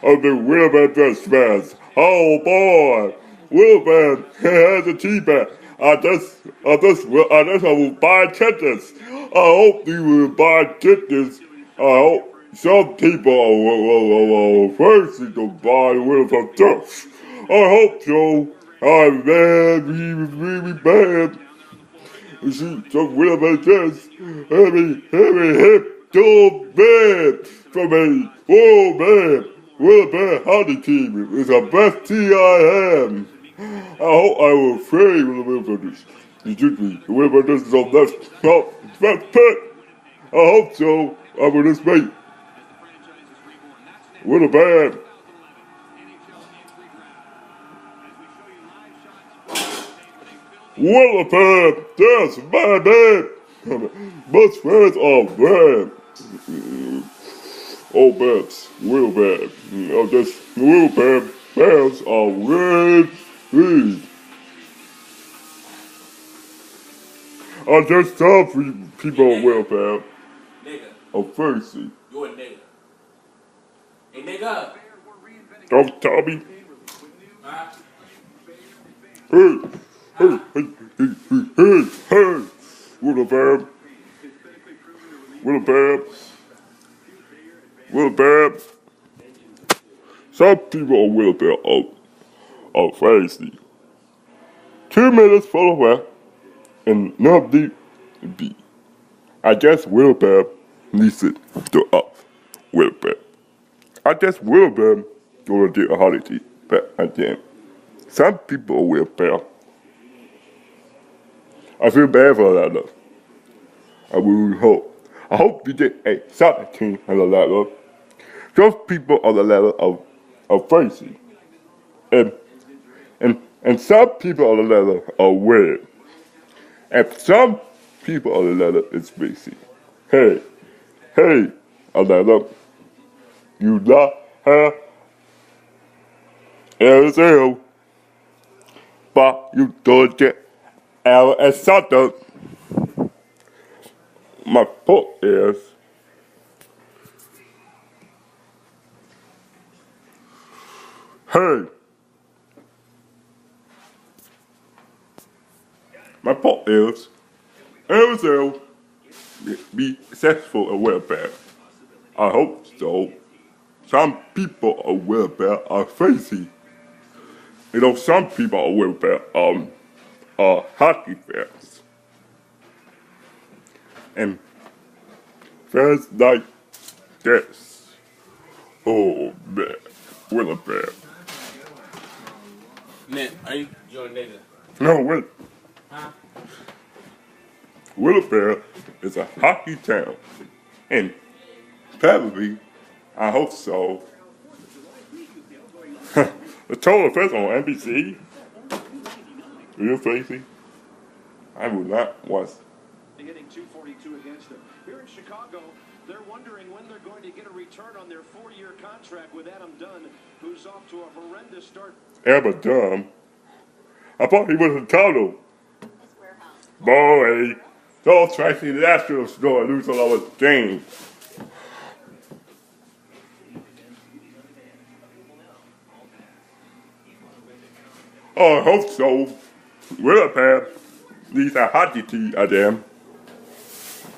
of the Winnipeg Jets fans. Oh boy, Winnipeg has a team back. I will buy tickets. I hope you will buy tickets. I hope some people are first to buy Winnipeg Jets. I hope so. I'm really bad. You see, some Winnipeg Jets heavy hip so bad from a man. Winnipeg hockey team is the best team I have. I hope I will play with the Winnipeg. Excuse me, the Winnipeg is on left pick. I hope so. I will just make Winnipeg. Winnipeg, that's my man. Most fans are bad. Oh, bad, real bad. Oh, just real bad. Fans are red. I just tell people on welfare. Nigga. Oh, thirsty. You a nigga. Hey, nigga. Don't tell me. Huh? Hey, Huh? hey. Winnipeg. Some people on welfare are thirsty. 2 minutes full of wet and not deep be. I guess Winnipeg needs it to up Winnipeg. I guess Winnipeg gonna get a holiday, but again, some people will fail. I feel bad for that though. I really hope. I hope you get a soccer team on the level. Those people on the level of crazy. And some people on the level are weird. And some people on the level is crazy. Hey, on the level, you not have Arizona, but you don't get Arizona. My point is, hey, my point is, Arizona be successful at welfare. I hope so. Some people at welfare are crazy. You know, some people at welfare are hockey fans. And fans like this. Oh man, Winnipeg. Man, are you a nigga? No, wait. Huh? Winnipeg is a hockey town. And probably, I hope so. The total effect on NBC. Are you crazy? I would not watch. Hitting 242 against them. Here in Chicago, they're wondering when they're going to get a return on their 4-year contract with Adam Dunn, who's off to a horrendous start. Ever dumb. I thought he was a total. Boy, those Tracy Nationals going to lose a lot of games. Oh, I hope so. Winnipeg needs a hockey team again.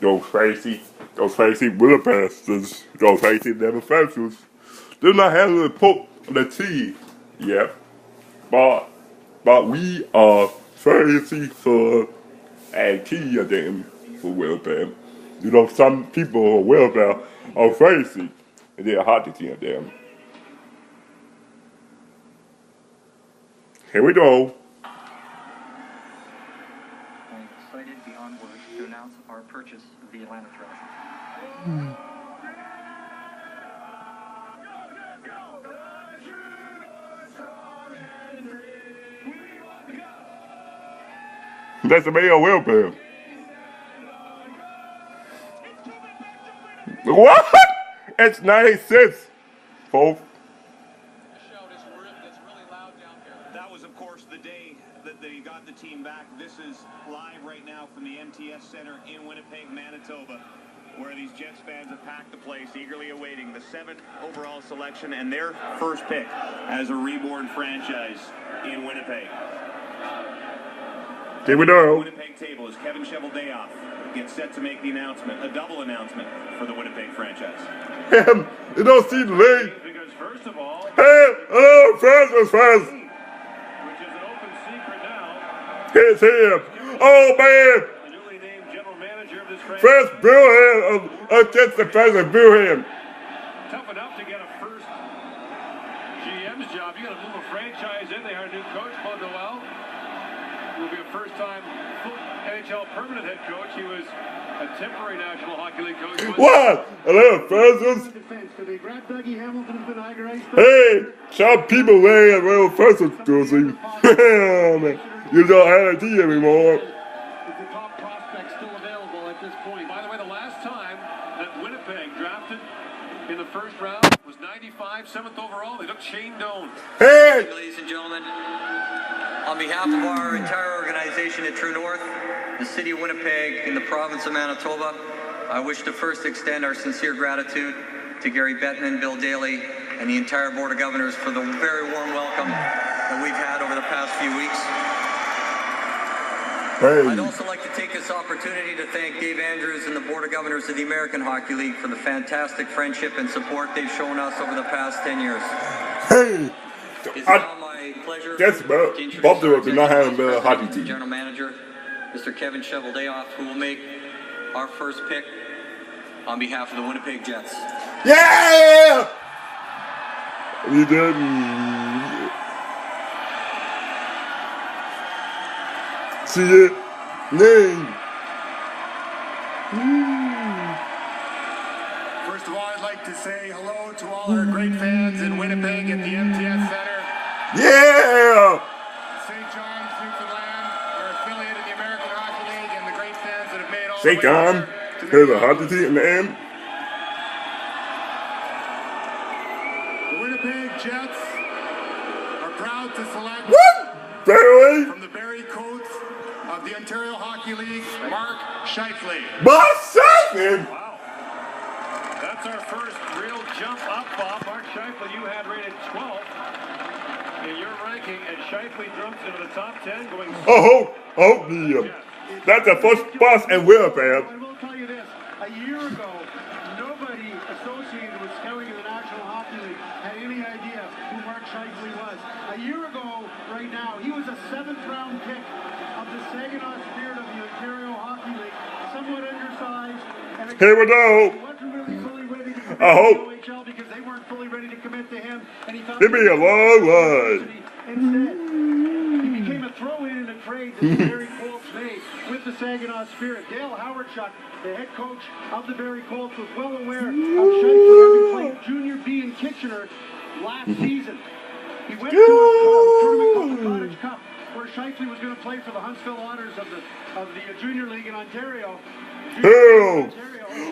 Those crazy Winnipeg, those crazy manufacturers. They're not having to put the team yet. But we are crazy for a key again for Winnipeg. You know, some people in Winnipeg are crazy and they're hockey team again. Here we go. I'm excited beyond words to announce our purchase of the Atlanta Thrashers. That's the mayor Winnipeg. What? It's 96, folks. That was, of course, the day that they got the team back. This is live right now from the MTS Center in Winnipeg, Manitoba. where these Jets fans have packed the place, eagerly awaiting the 7th overall selection and their first pick as a reborn franchise in Winnipeg. Here we The go. Winnipeg table as Kevin Cheveldayoff gets set to make the announcement, a double announcement for the Winnipeg franchise. You don't see the league. Because first of all, Hey, hello, fans. which is an open secret now, It's him. Oh, man. the newly named general manager of this franchise, First Billham against the president Billham. tough enough to get a first GM's job. You got to move a franchise in. They hired a new coach, Bob Noel. Will be a first-time full NHL permanent head coach. He was a temporary National Hockey League coach. What? Hello, fans. Hey, some people wearing a little Ferguson jersey. Man, you don't have a team anymore. Is the top prospect still available at this point? By the way, the last time that Winnipeg drafted in the first round was 95, 7th overall. They took Shane Doan. Hey, Ladies and gentlemen, on behalf of our entire organization at True North, the city of Winnipeg, and the province of Manitoba, I wish to first extend our sincere gratitude to Gary Bettman, Bill Daly, and the entire Board of Governors for the very warm welcome that we've had over the past few weeks. I'd also like to take this opportunity to thank Dave Andrews and the Board of Governors of the American Hockey League for the fantastic friendship and support they've shown us over the past 10 years. hey. It's now my pleasure Yes, bro. to introduce Bob our did not have a executive hockey president and team. General Manager, Mr. Kevin Cheveldayoff, who will make our first pick on behalf of the Winnipeg Jets. Yeah! You didn't. See it? Name. First of all, I'd like to say hello to all our great fans in Winnipeg at the MTS Center. Yeah! St. John's, Newfoundland, our affiliate of the American Hockey League, and the great fans that have made all St. the way John. here to Here's a make hockey team in the end. The Winnipeg Jets are proud to select What? Barely? from the Barrie coats of the Ontario Hockey League, Mark Scheifele. My second? Wow. That's our first real jump up, Bob. Mark Scheifele, you had rated 12th in your ranking, and Scheifele jumps into the top 10, going That's the first bus in Winnipeg. I will tell you this. A year ago, nobody associated with scouting in the National Hockey League had any idea who Mark Scheifele was. A year ago, right now, he was a 7th-round pick of the Saginaw Spirit of the Ontario Hockey League, somewhat undersized. And Here we go. he wasn't really fully ready to commit I hope. to the OHL because they weren't fully ready to commit to him. And he thought Give me a long ride. Instead, he became a throw-in in a trade that the Barrie Colts made with the Saginaw Spirit. Dale Howardchuk, the head coach of the Barrie Colts, was well aware of Scheifele having played Junior B in Kitchener last season. He went to a tournament called the Cottage Cup, where Scheifele was going to play for the Huntsville Otters of the Junior League in Ontario. Hell.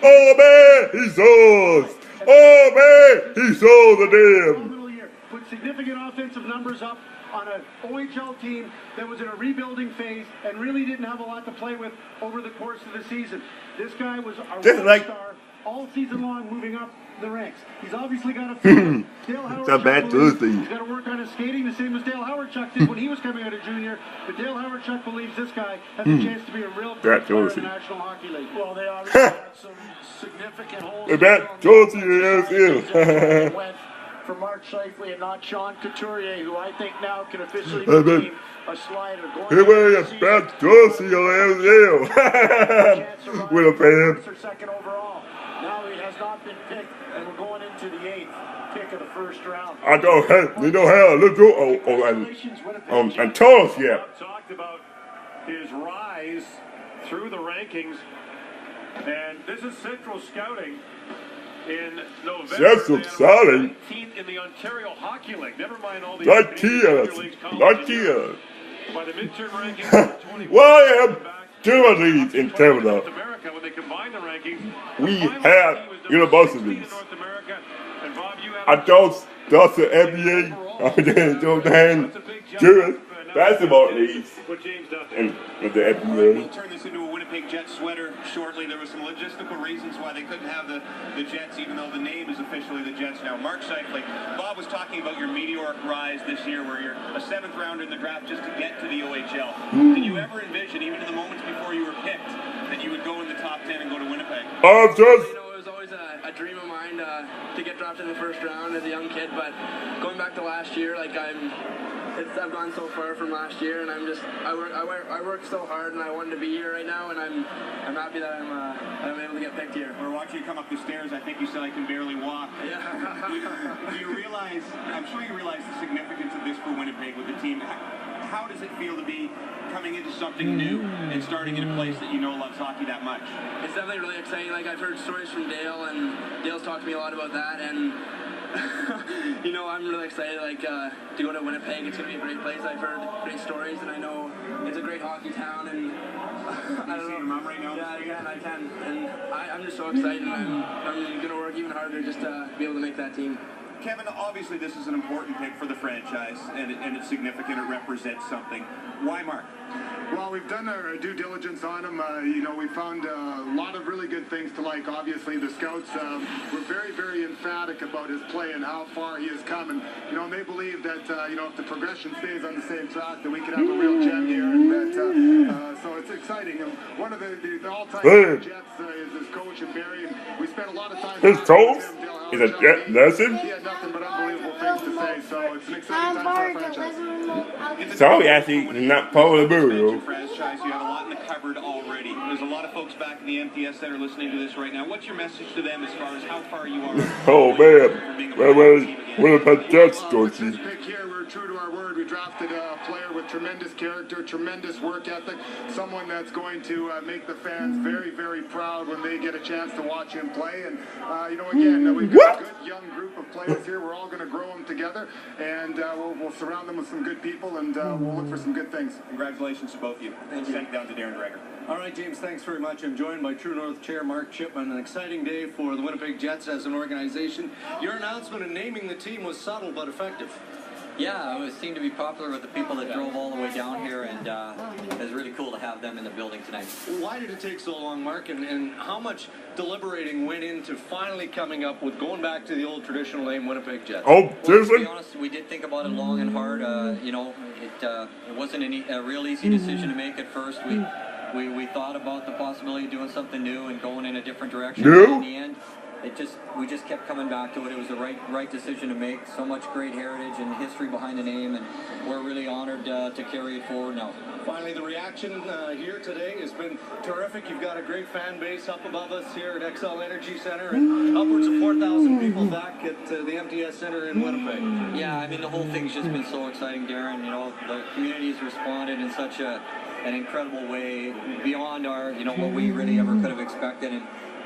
Oh, man, he sold. Oh, man, he sold the damn. Phenomenal year. Put significant offensive numbers up on an OHL team that was in a rebuilding phase and really didn't have a lot to play with over the course of the season. This guy was a Just rock like- star all season long, moving up the ranks. He's obviously got a feel. Dale It's a Howardchuk bad believes Tuesday. he's got to work on his skating the same as Dale Howardchuk did when he was coming out of junior. But Dale Howardchuk believes this guy has a chance to be a real Bad player in Tuesday. the National Hockey League. Well, they obviously had some significant holes. The bad Tuesday is They you. went for Mark Scheifele and not Sean Couturier, who I think now can officially Hey, be man. a slider. Going Here we into a the bad season, Tuesday is you. chance to rise With a fan. first or second overall. Now he has not been picked, and we're going into the 8th pick of the first round. I don't have, you don't have a little, and tell us yet. Bob talked about his rise through the rankings, and this is Central Scouting in November. Central They had Scouting? 19th in the Ontario Hockey League. Never mind all the Like other tears, Junior Leagues, like colleges. tears. By the midterm rankings, number 21. William Timothy's in Canada. North America, when they combine the rankings, We the final have team was number 16 universities. in North America, and Bob, you have I don't, that's the NBA. I don't hang That's a big jump Jewish. up, basketball leagues What James does. and the We'll NBA. turn this into a Winnipeg Jets sweater shortly. There were some logistical reasons why they couldn't have the Jets, even though the name is officially the Jets now. Mark Scheifele, Bob was talking about your meteoric rise this year, where you're a 7th rounder in the draft just to get to the OHL. Did you ever envision, even in the moments before you were picked, that you would go in the top 10 and go to Winnipeg? I'm just You know, it was always a dream of mine to get drafted in the first round as a young kid, but going back to last year, like I've gone so far from last year, and I worked so hard, and I wanted to be here right now, and I'm happy that I'm able to get picked here. We're watching you come up the stairs. I think you said I can barely walk. Yeah. Do you realize, I'm sure you realize the significance of this for Winnipeg with the team. How does it feel to be coming into something new and starting in a place that you know loves hockey that much? It's definitely really exciting. Like, I've heard stories from Dale, and Dale's talked to me a lot about that, and you know, I'm really excited, like, to go to Winnipeg. It's going to be a great place. I've heard great stories, and I know it's a great hockey town, and I don't know. Your mom right now? Yeah, I can. And I'm just so excited, and I'm going to work even harder just to be able to make that team. Kevin, obviously this is an important pick for the franchise, and it's significant. It represents something. Why Mark? Well, we've done our due diligence on him. You know, we found a lot of really good things to like. Obviously, the scouts were very, very emphatic about his play and how far he has come. And, you know, and they believe that, you know, if the progression stays on the same track, that we could have a real gem here. And that, so it's exciting. And one of the all-time Jets is his coach, and Barry. We spent a lot of time. His coach is a Jet lesson. He had nothing but unbelievable things to say. So it's an exciting time for our franchise. Sorry, actually, not part of the borough. Franchise, you have a lot in the cupboard already. There's a lot of folks back in the MTS that are listening to this right now. What's your message to them as far as how far you are? Oh man, Winnipeg Jets, don't you? This pick here, we're true to our word. We drafted a player with tremendous character, tremendous work ethic, someone that's going to make the fans very, very proud when they get a chance to watch him play. And you know, again, we've got a good young group of players here. We're all going to grow them together, and we'll surround them with some good people, and we'll look for some good things. Congratulations to both of you. Thank you. Send it down to Darren Dreger. All right, James, thanks very much. I'm joined by True North Chair Mark Chipman. An exciting day for the Winnipeg Jets as an organization. Your announcement in naming the team was subtle but effective. Yeah, it seemed to be popular with the people that drove all the way down here, and it was really cool to have them in the building tonight. Why did it take so long, Mark, and how much deliberating went into finally coming up with going back to the old traditional name Winnipeg Jets? Oh, Well, to be seriously? honest, we did think about it long and hard. You know, it wasn't a real easy decision to make at first. We thought about the possibility of doing something new and going in a different direction. New? But in the end, we just kept coming back to it. It was the right decision to make. So much great heritage and history behind the name, and we're really honored to carry it forward now. Finally, the reaction here today has been terrific. You've got a great fan base up above us here at XL Energy Center, and upwards of 4,000 people back at the MTS Center in Winnipeg. Yeah, I mean, the whole thing's just been so exciting, Darren. You know, the community's responded in such an incredible way, beyond our, you know, what we really ever could have expected, and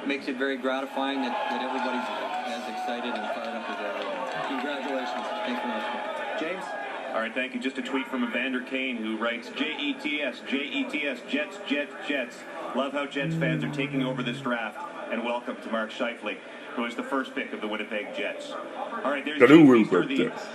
makes it very gratifying that everybody's as excited and fired up as ever. Congratulations. Thanks very much. James? All right, thank you. Just a tweet from Evander Kane, who writes, Jets, Jets, Jets, Jets. Love how Jets fans are taking over this draft, and welcome to Mark Scheifele, who is the first pick of the Winnipeg Jets. All right, there's The new Jake Feaster, Winnipeg Jets.